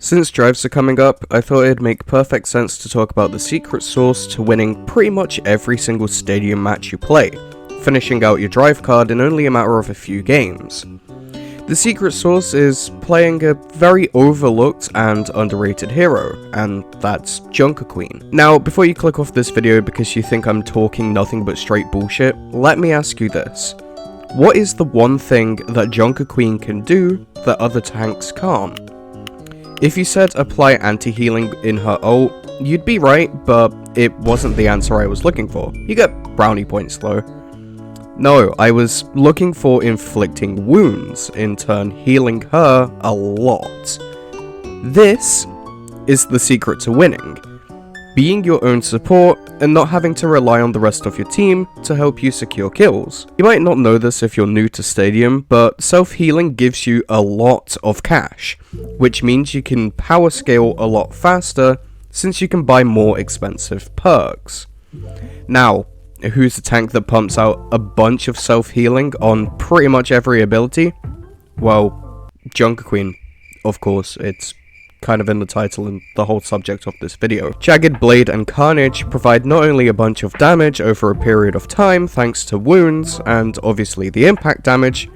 Since drives are coming up, I thought it'd make perfect sense to talk about the secret sauce to winning pretty much every single stadium match you play, finishing out your drive card in only a matter of a few games. The secret sauce is playing a very overlooked and underrated hero, and that's Junker Queen. Now, before you click off this video because you think I'm talking nothing but straight bullshit, let me ask you this. What is the one thing that Junker Queen can do that other tanks can't? If you said apply anti-healing in her ult, you'd be right, but it wasn't the answer I was looking for. You get brownie points though. No, I was looking for inflicting wounds, in turn healing her a lot. This is the secret to winning. Being your own support and not having to rely on the rest of your team to help you secure kills. You might not know this if you're new to Stadium, but self-healing gives you a lot of cash, which means you can power scale a lot faster since you can buy more expensive perks. Now, who's the tank that pumps out a bunch of self-healing on pretty much every ability? Well, Junker Queen, of course. It's kind of in the title and the whole subject of this video. Jagged Blade and Carnage provide not only a bunch of damage over a period of time thanks to wounds and obviously the impact damage,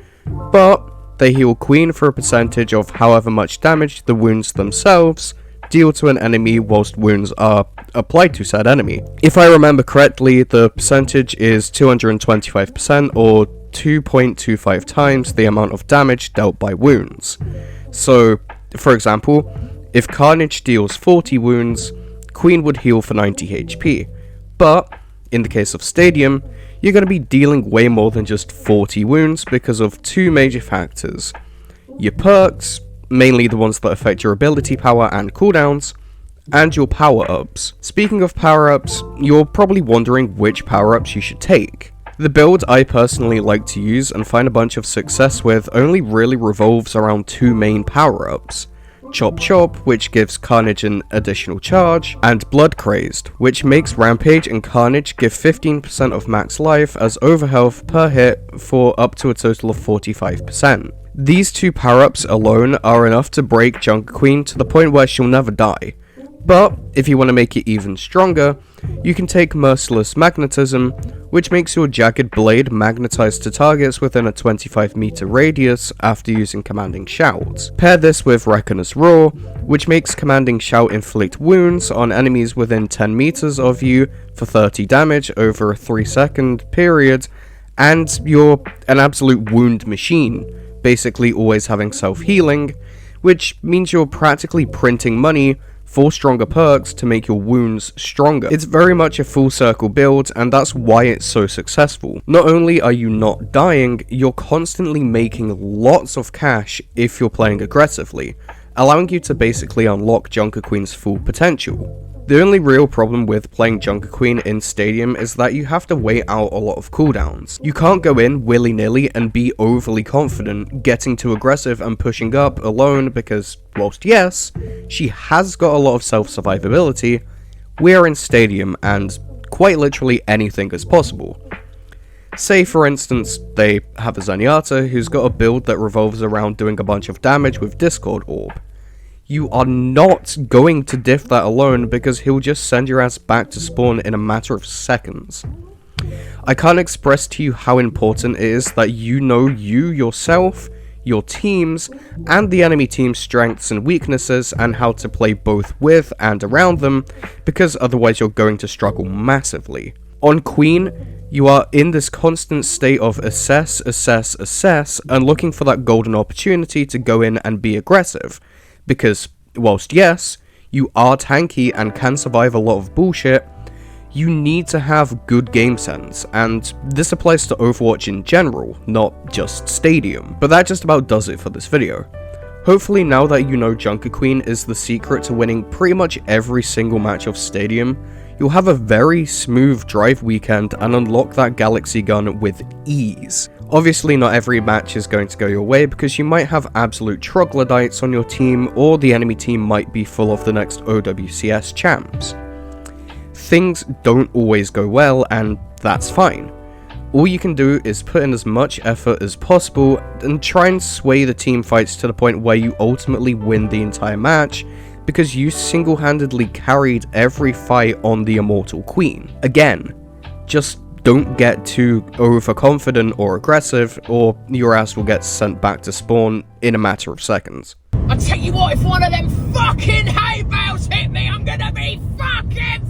but they heal Queen for a percentage of however much damage the wounds themselves deal to an enemy whilst wounds are applied to said enemy. If I remember correctly, the percentage is 225% or 2.25 times the amount of damage dealt by wounds. So, for example, if Carnage deals 40 wounds, Queen would heal for 90 HP, but in the case of Stadium, you're going to be dealing way more than just 40 wounds because of two major factors. Your perks, mainly the ones that affect your ability power and cooldowns, and your power-ups. Speaking of power-ups, you're probably wondering which power-ups you should take. The build I personally like to use and find a bunch of success with only really revolves around two main power-ups. Chop Chop, which gives Carnage an additional charge, and Blood Crazed, which makes Rampage and Carnage give 15% of max life as overhealth per hit for up to a total of 45%. These two power-ups alone are enough to break Junker Queen to the point where she'll never die. But if you want to make it even stronger, you can take Merciless Magnetism, which makes your Jagged Blade magnetize to targets within a 25 meter radius after using Commanding Shout. Pair this with Reckoner's Roar, which makes Commanding Shout inflict wounds on enemies within 10 meters of you for 30 damage over a 3-second period, and you're an absolute wound machine, basically always having self-healing, which means you're practically printing money for stronger perks to make your wounds stronger. It's very much a full circle build, and that's why it's so successful. Not only are you not dying, you're constantly making lots of cash if you're playing aggressively, allowing you to basically unlock Junker Queen's full potential. The only real problem with playing Junker Queen in Stadium is that you have to wait out a lot of cooldowns. You can't go in willy-nilly and be overly confident, getting too aggressive and pushing up alone because, whilst yes, she has got a lot of self-survivability, we're in Stadium and quite literally anything is possible. Say for instance, they have a Zenyatta who's got a build that revolves around doing a bunch of damage with Discord Orb. You are not going to diff that alone because he'll just send your ass back to spawn in a matter of seconds. I can't express to you how important it is that you know you yourself, your teams, and the enemy team's strengths and weaknesses and how to play both with and around them, because otherwise you're going to struggle massively. On Queen, you are in this constant state of assess, and looking for that golden opportunity to go in and be aggressive. Because, whilst yes, you are tanky and can survive a lot of bullshit, you need to have good game sense, and this applies to Overwatch in general, not just Stadium. But that just about does it for this video. Hopefully now that you know Junker Queen is the secret to winning pretty much every single match of Stadium, you'll have a very smooth drive weekend and unlock that Galaxy gun with ease. Obviously not every match is going to go your way because you might have absolute troglodytes on your team, or the enemy team might be full of the next OWCS champs. Things don't always go well, and that's fine. All you can do is put in as much effort as possible and try and sway the team fights to the point where you ultimately win the entire match, because you single-handedly carried every fight on the Immortal Queen. Again, just don't get too overconfident or aggressive, or your ass will get sent back to spawn in a matter of seconds. I tell you what, if one of them fucking hay bales hit me, I'm gonna be fucking